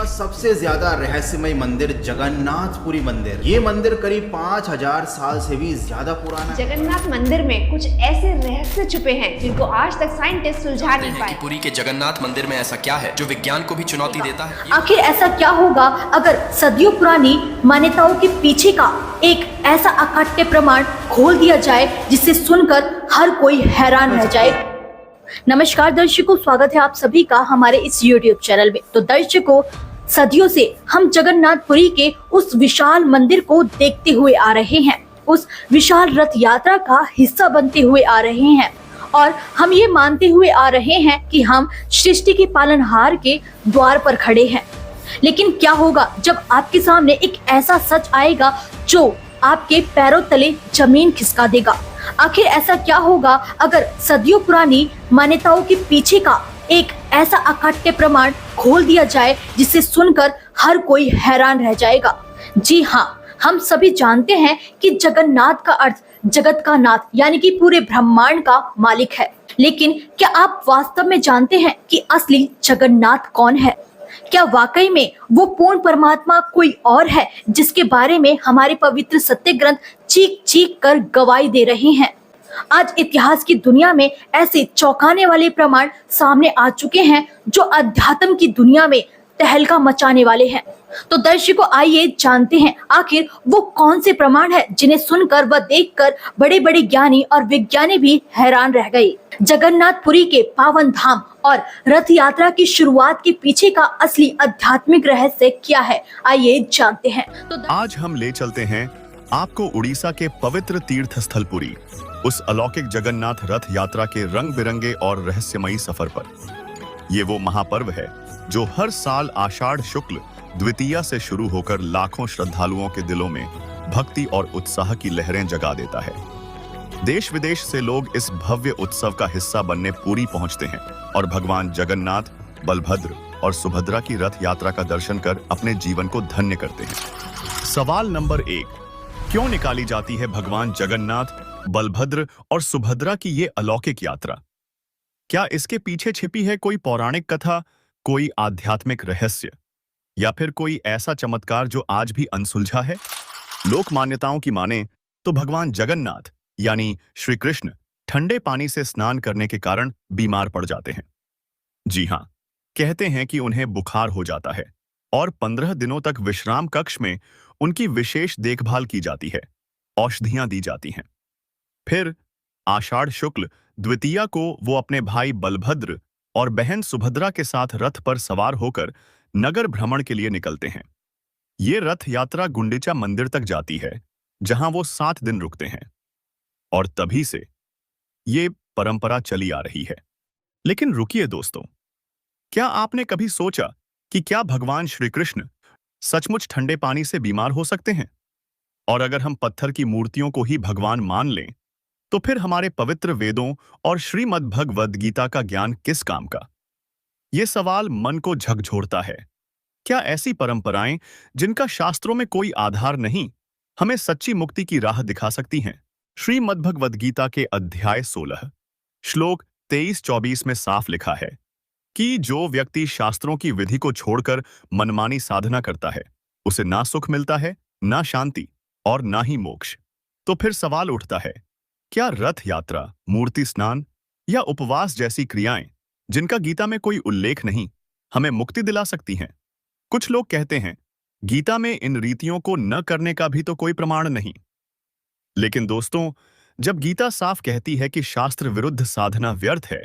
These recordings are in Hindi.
का सबसे ज्यादा रहस्यमय मंदिर जगन्नाथपुरी मंदिर। ये मंदिर करीब 5000 साल से भी ज्यादा पुराना है। जगन्नाथ मंदिर में कुछ ऐसे रहस्य छुपे हैं जिनको आज तक साइंटिस्ट सुलझा नहीं पाए। पुरी के जगन्नाथ मंदिर में ऐसा क्या है जो विज्ञान को भी चुनौती देता है? आखिर ऐसा क्या होगा अगर सदियों पुरानी मान्यताओं के पीछे का एक ऐसा अकाट्य प्रमाण खोल दिया जाए जिसे सुनकर हर कोई हैरान रह जाए। नमस्कार दर्शकों, स्वागत है आप सभी का हमारे इस YouTube चैनल में। तो दर्शकों, सदियों से हम जगन्नाथपुरी के उस विशाल मंदिर को देखते हुए आ रहे हैं, उस विशाल रथ यात्रा का हिस्सा बनते हुए आ रहे हैं और हम ये मानते हुए आ रहे हैं कि हम सृष्टि के पालनहार के द्वार पर खड़े हैं। लेकिन क्या होगा जब आपके सामने एक ऐसा सच आएगा जो आपके पैरों तले जमीन खिसका देगा? आखिर ऐसा क्या होगा अगर सदियों पुरानी मान्यताओं के पीछे का एक ऐसा अकाट्य प्रमाण खोल दिया जाए जिसे सुनकर हर कोई हैरान रह जाएगा? जी हाँ, हम सभी जानते हैं कि जगन्नाथ का अर्थ जगत का नाथ यानी कि पूरे ब्रह्मांड का मालिक है। लेकिन क्या आप वास्तव में जानते हैं कि असली जगन्नाथ कौन है? क्या वाकई में वो पूर्ण परमात्मा कोई और है जिसके बारे में हमारे पवित्र सत्य ग्रंथ चीख चीख कर गवाही दे रहे हैं? आज इतिहास की दुनिया में ऐसे चौंकाने वाले प्रमाण सामने आ चुके हैं जो अध्यात्म की दुनिया में तहलका मचाने वाले हैं। तो दर्शकों, आइए जानते हैं आखिर वो कौन से प्रमाण है जिन्हें सुनकर व देखकर बड़े बड़े ज्ञानी और विज्ञानी भी हैरान रह गए। जगन्नाथपुरी के पावन धाम और रथ यात्रा की शुरुआत के पीछे का असली आध्यात्मिक रहस्य क्या है, आइए जानते हैं। तो आज हम ले चलते हैं आपको उड़ीसा के पवित्र तीर्थ स्थल पुरी, उस अलौकिक जगन्नाथ रथ यात्रा के रंग बिरंगे और रहस्यमयी सफर पर। ये वो महापर्व है जो हर साल आषाढ़ शुक्ल द्वितीया से शुरू होकर लाखों श्रद्धालुओं के दिलों में भक्ति और उत्साह की लहरें जगा देता है। देश विदेश से लोग इस भव्य उत्सव का हिस्सा बनने पुरी पहुंचते हैं और भगवान जगन्नाथ, बलभद्र और सुभद्रा की रथ यात्रा का दर्शन कर अपने जीवन को धन्य करते हैं। सवाल नंबर 1, क्यों निकाली जाती है भगवान जगन्नाथ, बलभद्र और सुभद्रा की ये अलौकिक यात्रा? क्या इसके पीछे छिपी है कोई पौराणिक कथा, कोई आध्यात्मिक रहस्य या फिर कोई ऐसा चमत्कार जो आज भी अनसुलझा है? लोक मान्यताओं की माने तो भगवान जगन्नाथ यानी श्री कृष्ण ठंडे पानी से स्नान करने के कारण बीमार पड़ जाते हैं। जी हाँ, कहते हैं कि उन्हें बुखार हो जाता है और 15 दिनों तक विश्राम कक्ष में उनकी विशेष देखभाल की जाती है, औषधियां दी जाती हैं। फिर आषाढ़ शुक्ल द्वितीया को वो अपने भाई बलभद्र और बहन सुभद्रा के साथ रथ पर सवार होकर नगर भ्रमण के लिए निकलते हैं। ये रथ यात्रा गुंडीचा मंदिर तक जाती है जहां वो 7 दिन रुकते हैं और तभी से ये परंपरा चली आ रही है। लेकिन रुकिए दोस्तों, क्या आपने कभी सोचा कि क्या भगवान श्री कृष्ण सचमुच ठंडे पानी से बीमार हो सकते हैं? और अगर हम पत्थर की मूर्तियों को ही भगवान मान लें तो फिर हमारे पवित्र वेदों और श्रीमद् भगवद गीता का ज्ञान किस काम का? ये सवाल मन को झकझोरता है। क्या ऐसी परंपराएं जिनका शास्त्रों में कोई आधार नहीं हमें सच्ची मुक्ति की राह दिखा सकती हैं? श्रीमद् भगवद गीता के अध्याय 16 श्लोक 23-24 में साफ लिखा है कि जो व्यक्ति शास्त्रों की विधि को छोड़कर मनमानी साधना करता है उसे ना सुख मिलता है, ना शांति और ना ही मोक्ष। तो फिर सवाल उठता है, क्या रथ यात्रा, मूर्ति स्नान या उपवास जैसी क्रियाएं जिनका गीता में कोई उल्लेख नहीं हमें मुक्ति दिला सकती हैं? कुछ लोग कहते हैं गीता में इन रीतियों को न करने का भी तो कोई प्रमाण नहीं। लेकिन दोस्तों, जब गीता साफ कहती है कि शास्त्र विरुद्ध साधना व्यर्थ है,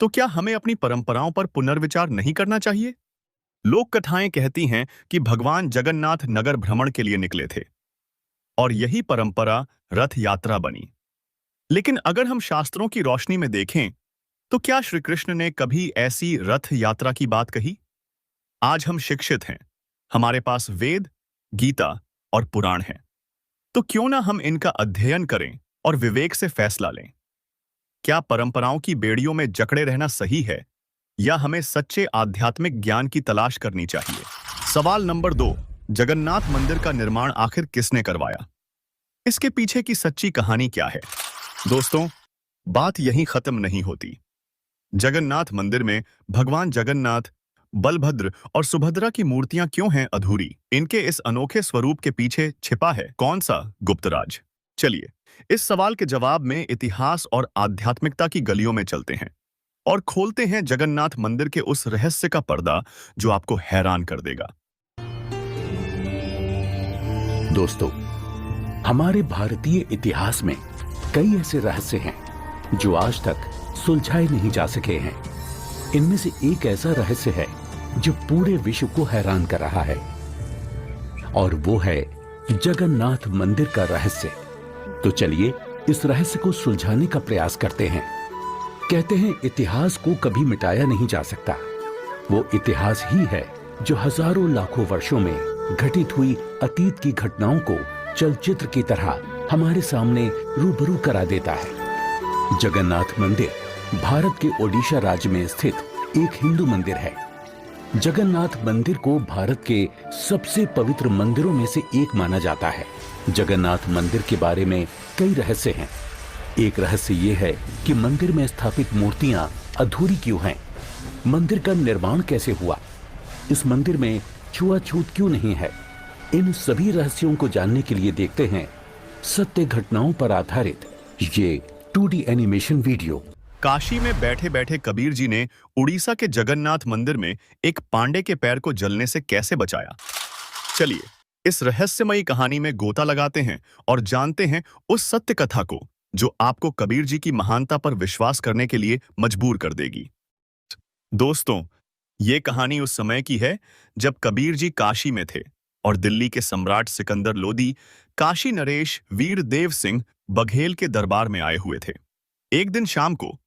तो क्या हमें अपनी परंपराओं पर पुनर्विचार नहीं करना चाहिए? लोक कथाएं कहती हैं कि भगवान जगन्नाथ नगर भ्रमण के लिए निकले थे और यही परंपरा रथ यात्रा बनी। लेकिन अगर हम शास्त्रों की रोशनी में देखें तो क्या श्री कृष्ण ने कभी ऐसी रथ यात्रा की बात कही? आज हम शिक्षित हैं, हमारे पास वेद, गीता और पुराण हैं, तो क्यों ना हम इनका अध्ययन करें और विवेक से फैसला लें? क्या परंपराओं की बेड़ियों में जकड़े रहना सही है या हमें सच्चे आध्यात्मिक ज्ञान की तलाश करनी चाहिए? सवाल नंबर 2, जगन्नाथ मंदिर का निर्माण आखिर किसने करवाया? इसके पीछे की सच्ची कहानी क्या है? दोस्तों, बात यहीं खत्म नहीं होती। जगन्नाथ मंदिर में भगवान जगन्नाथ, बलभद्र और सुभद्रा की मूर्तियां क्यों हैं अधूरी? इनके इस अनोखे स्वरूप के पीछे छिपा है कौन सा गुप्त राज? चलिए इस सवाल के जवाब में इतिहास और आध्यात्मिकता की गलियों में चलते हैं और खोलते हैं जगन्नाथ मंदिर के उस रहस्य का पर्दा जो आपको हैरान कर देगा। दोस्तों, हमारे भारतीय इतिहास में कई ऐसे रहस्य हैं जो आज तक सुलझाए नहीं जा सके हैं। इनमें से एक ऐसा रहस्य है जो पूरे विश्व को हैरान कर रहा है और वो है जगन्नाथ मंदिर का रहस्य। तो चलिए इस रहस्य को सुलझाने का प्रयास करते हैं। कहते हैं इतिहास को कभी मिटाया नहीं जा सकता। वो इतिहास ही है जो हजारों लाखों वर्षों में घटित हुई अतीत की घटनाओं को चलचित्र की तरह हमारे सामने रूबरू करा देता है। जगन्नाथ मंदिर भारत के ओडिशा राज्य में स्थित एक हिंदू मंदिर है। जगन्नाथ मंदिर को भारत के सबसे पवित्र मंदिरों में से एक माना जाता है। जगन्नाथ मंदिर के बारे में कई रहस्य हैं। एक रहस्य ये है कि मंदिर में स्थापित मूर्तियां अधूरी क्यों हैं? मंदिर का निर्माण कैसे हुआ? इस मंदिर में छुआछूत क्यों नहीं है? इन सभी रहस्यों को जानने के लिए देखते हैं सत्य घटनाओं पर आधारित ये 2D एनिमेशन वीडियो। काशी में बैठे बैठे कबीर जी ने उड़ीसा के जगन्नाथ मंदिर में एक पांडे के पैर को जलने से कैसे बचाया? चलिए इस रहस्यमयी कहानी में गोता लगाते हैं और जानते हैं उस सत्य कथा को जो आपको कबीर जी की महानता पर विश्वास करने के लिए मजबूर कर देगी। दोस्तों, ये कहानी उस समय की है जब कबीर जी काशी में थे और दिल्ली के सम्राट सिकंदर लोदी काशी नरेश वीरदेव सिंह बघेल के दरबार में आए हुए थे। एक दिन शाम को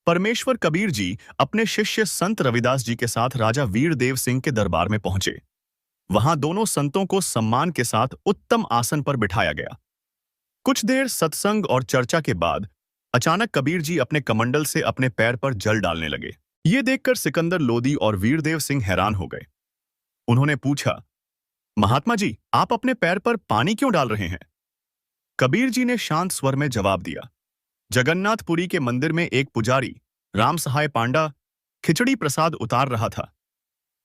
परमेश्वर कबीर जी अपने शिष्य संत रविदास जी के साथ राजा वीरदेव सिंह के दरबार में पहुंचे। वहां दोनों संतों को सम्मान के साथ उत्तम आसन पर बिठाया गया। कुछ देर सत्संग और चर्चा के बाद अचानक कबीर जी अपने कमंडल से अपने पैर पर जल डालने लगे। ये देखकर सिकंदर लोदी और वीरदेव सिंह हैरान हो गए। उन्होंने पूछा, महात्मा जी, आप अपने पैर पर पानी क्यों डाल रहे हैं? कबीर जी ने शांत स्वर में जवाब दिया, जगन्नाथपुरी के मंदिर में एक पुजारी राम सहाय पांडा खिचड़ी प्रसाद उतार रहा था।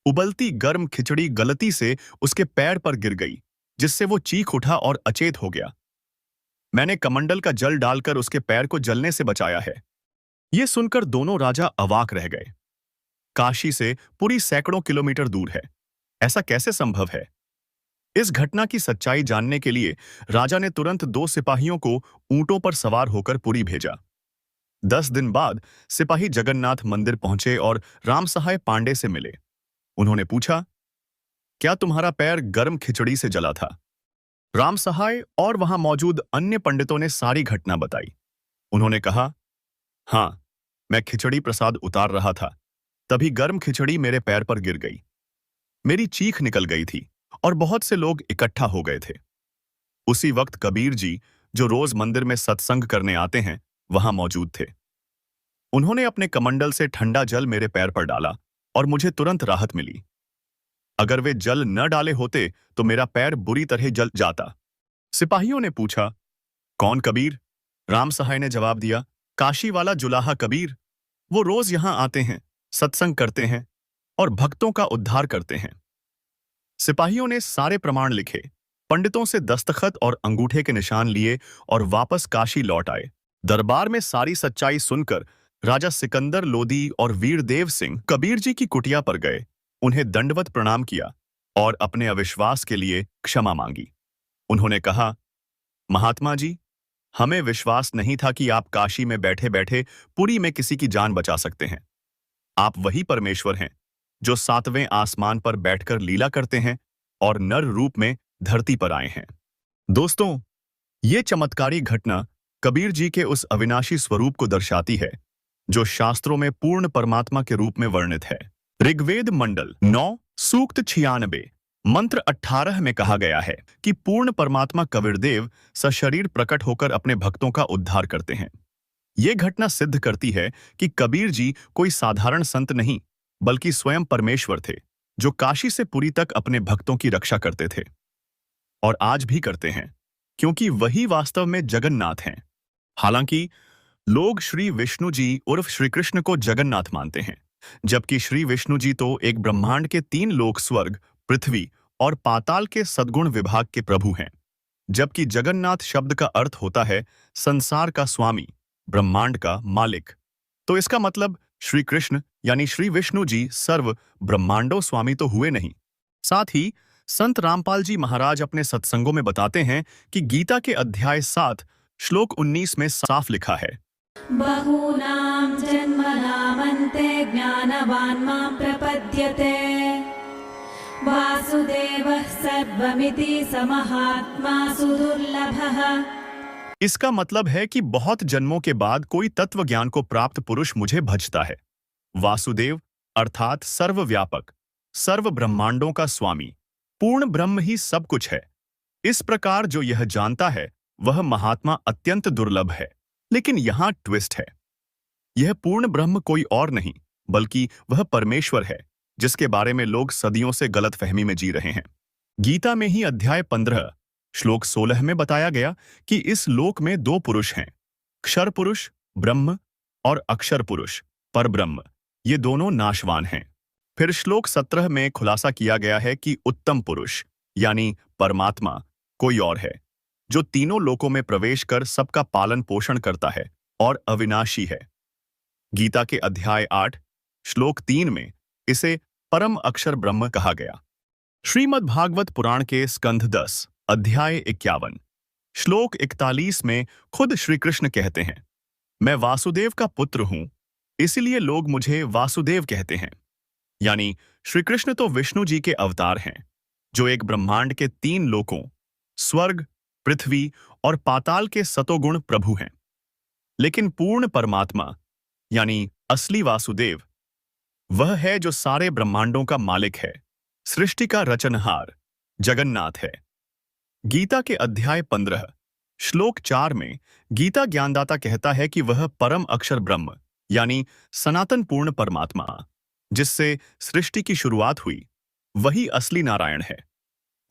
उबलती गर्म खिचड़ी गलती से उसके पैर पर गिर गई, जिससे वो चीख उठा और अचेत हो गया। मैंने कमंडल का जल डालकर उसके पैर को जलने से बचाया है। यह सुनकर दोनों राजा अवाक रह गए। काशी से पुरी सैकड़ों किलोमीटर दूर है, ऐसा कैसे संभव है? इस घटना की सच्चाई जानने के लिए राजा ने तुरंत 2 सिपाहियों को ऊंटों पर सवार होकर पुरी भेजा। 10 दिन बाद सिपाही जगन्नाथ मंदिर पहुंचे और राम सहाय पांडे से मिले। उन्होंने पूछा, क्या तुम्हारा पैर गर्म खिचड़ी से जला था? राम सहाय और वहां मौजूद अन्य पंडितों ने सारी घटना बताई। उन्होंने कहा, हां, मैं खिचड़ी प्रसाद उतार रहा था, तभी गर्म खिचड़ी मेरे पैर पर गिर गई। मेरी चीख निकल गई थी और बहुत से लोग इकट्ठा हो गए थे। उसी वक्त कबीर जी, जो रोज मंदिर में सत्संग करने आते हैं, वहां मौजूद थे। उन्होंने अपने कमंडल से ठंडा जल मेरे पैर पर डाला और मुझे तुरंत राहत मिली। अगर वे जल न डाले होते तो मेरा पैर बुरी तरह जल जाता। सिपाहियों ने पूछा, कौन कबीर? राम सहाय ने जवाब दिया, काशी वाला जुलाहा कबीर। वो रोज यहां आते हैं, सत्संग करते हैं और भक्तों का उद्धार करते हैं। सिपाहियों ने सारे प्रमाण लिखे, पंडितों से दस्तखत और अंगूठे के निशान लिए और वापस काशी लौट आए। दरबार में सारी सच्चाई सुनकर राजा सिकंदर लोदी और वीरदेव सिंह कबीर जी की कुटिया पर गए, उन्हें दंडवत प्रणाम किया और अपने अविश्वास के लिए क्षमा मांगी। उन्होंने कहा, महात्मा जी, हमें विश्वास नहीं था कि आप काशी में बैठे बैठे पुरी में किसी की जान बचा सकते हैं। आप वही परमेश्वर हैं जो 7वें आसमान पर बैठकर लीला करते हैं और नर रूप में धरती पर आए हैं। दोस्तों, ये चमत्कारी घटना कबीर जी के उस अविनाशी स्वरूप को दर्शाती है जो शास्त्रों में पूर्ण परमात्मा के रूप में वर्णित है। ऋग्वेद मंडल 9 सूक्त 96 मंत्र 18 में कहा गया है कि पूर्ण परमात्मा कबीरदेव सशरीर प्रकट होकर अपने भक्तों का उद्धार करते हैं। ये घटना सिद्ध करती है कि कबीर जी कोई साधारण संत नहीं, बल्कि स्वयं परमेश्वर थे, जो काशी से पुरी तक अपने भक्तों की रक्षा करते थे और आज भी करते हैं, क्योंकि वही वास्तव में जगन्नाथ हैं। हालांकि लोग श्री विष्णु जी उर्फ श्री कृष्ण को जगन्नाथ मानते हैं, जबकि श्री विष्णु जी तो एक ब्रह्मांड के 3 लोक स्वर्ग, पृथ्वी और पाताल के सद्गुण विभाग के प्रभु हैं। जबकि जगन्नाथ शब्द का अर्थ होता है संसार का स्वामी, ब्रह्मांड का मालिक। तो इसका मतलब श्री कृष्ण यानी श्री विष्णु जी सर्व ब्रह्मांडों स्वामी तो हुए नहीं। साथ ही संत रामपाल जी महाराज अपने सत्संगों में बताते हैं कि गीता के अध्याय 7 श्लोक 19 में साफ लिखा है, बहूनां जन्मनामन्ते ज्ञानवान् मां प्रपद्यते वासुदेवः सर्वमिति समहात्मा सुदुर्लभः। इसका मतलब है कि बहुत जन्मों के बाद कोई तत्व ज्ञान को प्राप्त पुरुष मुझे भजता है। वासुदेव अर्थात सर्वव्यापक, सर्व ब्रह्मांडों का स्वामी, पूर्ण ब्रह्म ही सब कुछ है। इस प्रकार जो यह जानता है वह महात्मा अत्यंत दुर्लभ है। लेकिन यहां ट्विस्ट है, यह पूर्ण ब्रह्म कोई और नहीं बल्कि वह परमेश्वर है, जिसके बारे में लोग सदियों से गलतफहमी में जी रहे हैं। गीता में ही अध्याय 15 श्लोक 16 में बताया गया कि इस लोक में 2 पुरुष हैं, क्षर पुरुष ब्रह्म और अक्षर पुरुष परब्रह्म। ये दोनों नाशवान हैं। फिर श्लोक 17 में खुलासा किया गया है कि उत्तम पुरुष यानी परमात्मा कोई और है, जो तीनों लोकों में प्रवेश कर सबका पालन पोषण करता है और अविनाशी है। गीता के अध्याय 8 श्लोक 3 में इसे परम अक्षर ब्रह्म कहा गया। श्रीमद् भागवत पुराण के स्कंध 10 अध्याय 51 श्लोक 41 में खुद श्री कृष्ण कहते हैं, मैं वासुदेव का पुत्र हूं, इसलिए लोग मुझे वासुदेव कहते हैं। यानी श्री कृष्ण तो विष्णु जी के अवतार हैं, जो एक ब्रह्मांड के 3 लोकों स्वर्ग, पृथ्वी और पाताल के सतोगुण प्रभु हैं। लेकिन पूर्ण परमात्मा यानी असली वासुदेव वह है जो सारे ब्रह्मांडों का मालिक है, सृष्टि का रचनहार जगन्नाथ है। गीता के अध्याय 15 श्लोक 4 में गीता ज्ञानदाता कहता है कि वह परम अक्षर ब्रह्म यानी सनातन पूर्ण परमात्मा, जिससे सृष्टि की शुरुआत हुई, वही असली नारायण है।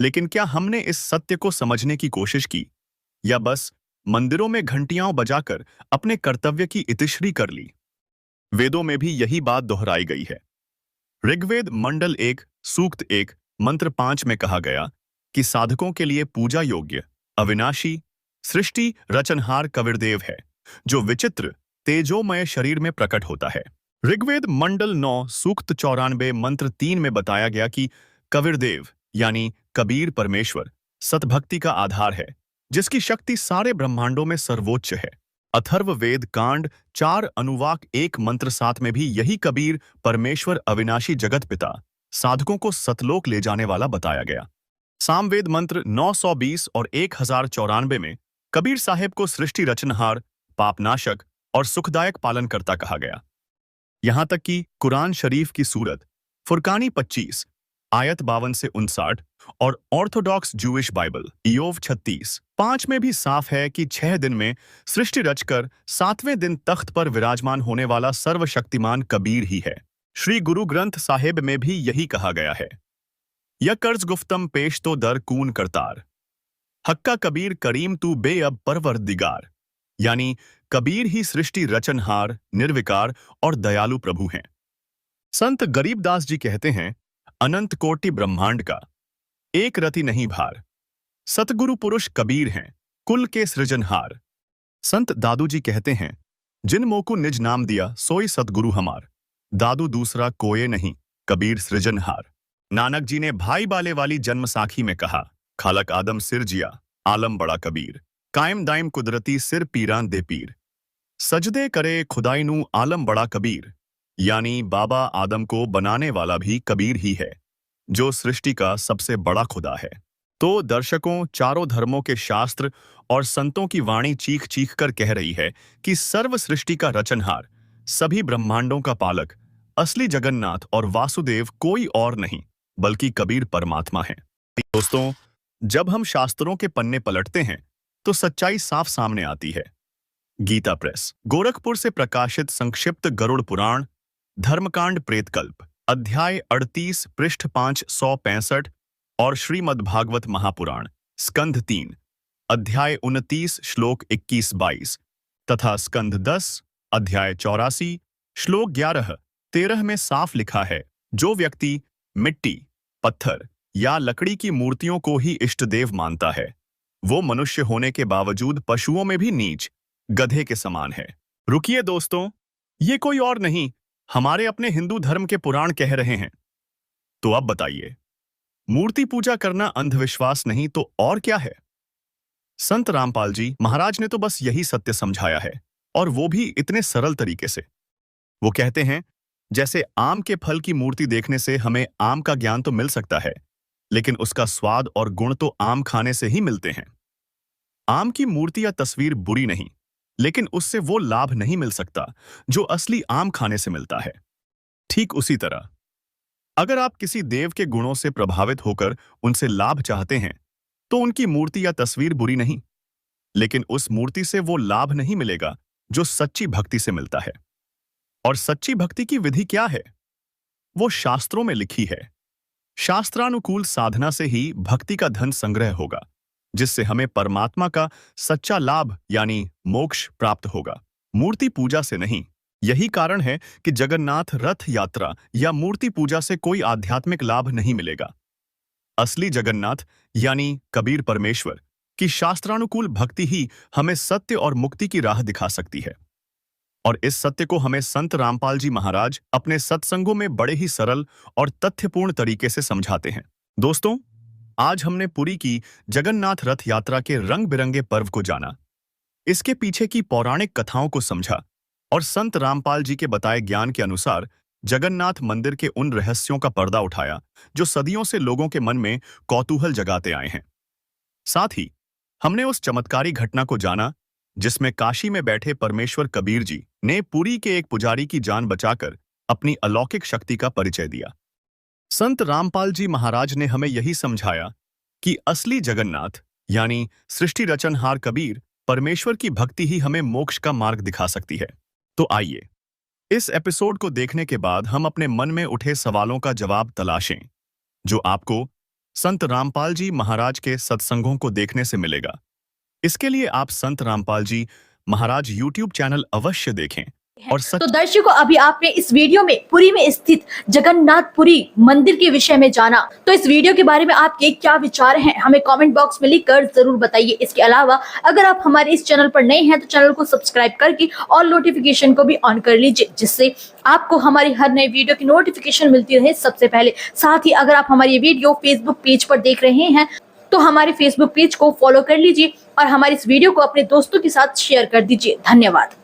लेकिन क्या हमने इस सत्य को समझने की कोशिश की, या बस मंदिरों में घंटियां बजाकर अपने कर्तव्य की इतिश्री कर ली? वेदों में भी यही बात दोहराई गई है। ऋग्वेद मंडल 1 सूक्त 1 मंत्र 5 में कहा गया कि साधकों के लिए पूजा योग्य अविनाशी सृष्टि रचनहार कबीरदेव है, जो विचित्र तेजोमय शरीर में प्रकट होता है। ऋग्वेद मंडल 9 सूक्त 94 मंत्र 3 में बताया गया कि कबीरदेव यानी कबीर परमेश्वर सतभक्ति का आधार है, जिसकी शक्ति सारे ब्रह्मांडों में सर्वोच्च है। अथर्व वेद कांड 4 अनुवाक 1 मंत्र 7 में भी यही कबीर परमेश्वर अविनाशी जगत पिता साधकों को सतलोक ले जाने वाला बताया गया। सामवेद मंत्र 920 और 1094 में कबीर साहेब को सृष्टि रचनहार, पापनाशक और सुखदायक पालनकर्ता कहा गया। यहां तक कि कुरान शरीफ की सूरत फुरकानी 25 आयत 52 से 59 और ऑर्थोडॉक्स जूइश बाइबल इयोव 36:5 में भी साफ है कि 6 दिन में सृष्टि रचकर 7वें दिन तख्त पर विराजमान होने वाला सर्वशक्तिमान कबीर ही है। श्री गुरु ग्रंथ साहिब में भी यही कहा गया है, यह कर्ज गुफ्तम पेश तो दर कून करतार, हक्का कबीर करीम तू बेअब परवरदिगार। यानी कबीर ही सृष्टि रचनहार, निर्विकार और दयालु प्रभु हैं। संत गरीबदास जी कहते हैं, अनंत कोटि ब्रह्मांड का एक रति नहीं भार, सतगुरु पुरुष कबीर हैं, कुल के सृजनहार। संत दादू जी कहते हैं, जिन मोकु निज नाम दिया सोई सतगुरु हमार, दादू दूसरा कोये नहीं, कबीर सृजनहार। नानक जी ने भाई बाले वाली जन्म साखी में कहा, खालक आदम सिर जिया, आलम बड़ा कबीर, कायम दायम कुदरती सिर पीरान दे पीर, सजदे करे खुदाई नू आलम बड़ा कबीर। यानी बाबा आदम को बनाने वाला भी कबीर ही है, जो सृष्टि का सबसे बड़ा खुदा है। तो दर्शकों, चारों धर्मों के शास्त्र और संतों की वाणी चीख चीख कर कह रही है कि सर्व सृष्टि का रचनहार, सभी ब्रह्मांडों का पालक, असली जगन्नाथ और वासुदेव कोई और नहीं बल्कि कबीर परमात्मा है। दोस्तों, जब हम शास्त्रों के पन्ने पलटते हैं तो सच्चाई साफ सामने आती है। गीता प्रेस गोरखपुर से प्रकाशित संक्षिप्त गरुड़ पुराण धर्मकांड प्रेतकल्प अध्याय 38 पृष्ठ 565 और श्रीमद् भागवत महापुराण स्कंध 3 अध्याय 29 श्लोक 21-22 तथा स्कंध 10 अध्याय 84 श्लोक 11 13 में साफ लिखा है, जो व्यक्ति मिट्टी, पत्थर या लकड़ी की मूर्तियों को ही इष्ट देव मानता है, वो मनुष्य होने के बावजूद पशुओं में भी नीच, गधे के समान है। रुकिए दोस्तों, ये कोई और नहीं, हमारे अपने हिंदू धर्म के पुराण कह रहे हैं। तो अब बताइए, मूर्ति पूजा करना अंधविश्वास नहीं तो और क्या है? संत रामपाल जी महाराज ने तो बस यही सत्य समझाया है, और वो भी इतने सरल तरीके से। वो कहते हैं, जैसे आम के फल की मूर्ति देखने से हमें आम का ज्ञान तो मिल सकता है, लेकिन उसका स्वाद और गुण तो आम खाने से ही मिलते हैं। आम की मूर्ति या तस्वीर बुरी नहीं, लेकिन उससे वो लाभ नहीं मिल सकता जो असली आम खाने से मिलता है। ठीक उसी तरह, अगर आप किसी देव के गुणों से प्रभावित होकर उनसे लाभ चाहते हैं, तो उनकी मूर्ति या तस्वीर बुरी नहीं, लेकिन उस मूर्ति से वो लाभ नहीं मिलेगा जो सच्ची भक्ति से मिलता है। और सच्ची भक्ति की विधि क्या है? वो शास्त्रों में लिखी है। शास्त्रानुकूल साधना से ही भक्ति का धन संग्रह होगा, जिससे हमें परमात्मा का सच्चा लाभ यानी मोक्ष प्राप्त होगा, मूर्ति पूजा से नहीं। यही कारण है कि जगन्नाथ रथ यात्रा या मूर्ति पूजा से कोई आध्यात्मिक लाभ नहीं मिलेगा। असली जगन्नाथ यानी कबीर परमेश्वर की शास्त्रानुकूल भक्ति ही हमें सत्य और मुक्ति की राह दिखा सकती है। और इस सत्य को हमें संत रामपाल जी महाराज अपने सत्संगों में बड़े ही सरल और तथ्यपूर्ण तरीके से समझाते हैं। दोस्तों, आज हमने पुरी की जगन्नाथ रथ यात्रा के रंग बिरंगे पर्व को जाना, इसके पीछे की पौराणिक कथाओं को समझा और संत रामपाल जी के बताए ज्ञान के अनुसार जगन्नाथ मंदिर के उन रहस्यों का पर्दा उठाया जो सदियों से लोगों के मन में कौतूहल जगाते आए हैं। साथ ही हमने उस चमत्कारी घटना को जाना जिसमें काशी में बैठे परमेश्वर कबीर जी ने पुरी के एक पुजारी की जान बचाकर अपनी अलौकिक शक्ति का परिचय दिया। संत रामपाल जी महाराज ने हमें यही समझाया कि असली जगन्नाथ यानी सृष्टि रचनहार कबीर परमेश्वर की भक्ति ही हमें मोक्ष का मार्ग दिखा सकती है। तो आइए, इस एपिसोड को देखने के बाद हम अपने मन में उठे सवालों का जवाब तलाशें, जो आपको संत रामपाल जी महाराज के सत्संगों को देखने से मिलेगा। इसके लिए आप संत रामपाल जी महाराज YouTube चैनल अवश्य देखें और तो दर्शकों, अभी आपने इस वीडियो में पुरी में स्थित जगन्नाथपुरी मंदिर के विषय में जाना। तो इस वीडियो के बारे में आपके क्या विचार हैं, हमें कमेंट बॉक्स में लिखकर जरूर बताइए। इसके अलावा अगर आप हमारे इस चैनल पर नए हैं तो चैनल को सब्सक्राइब करके और नोटिफिकेशन को भी ऑन कर लीजिए, जिससे आपको हमारी हर नई वीडियो की नोटिफिकेशन मिलती रहे सबसे पहले। साथ ही अगर आप हमारी वीडियो फेसबुक पेज पर देख रहे हैं तो हमारे फेसबुक पेज को फॉलो कर लीजिए और हमारी इस वीडियो को अपने दोस्तों के साथ शेयर कर दीजिए। धन्यवाद।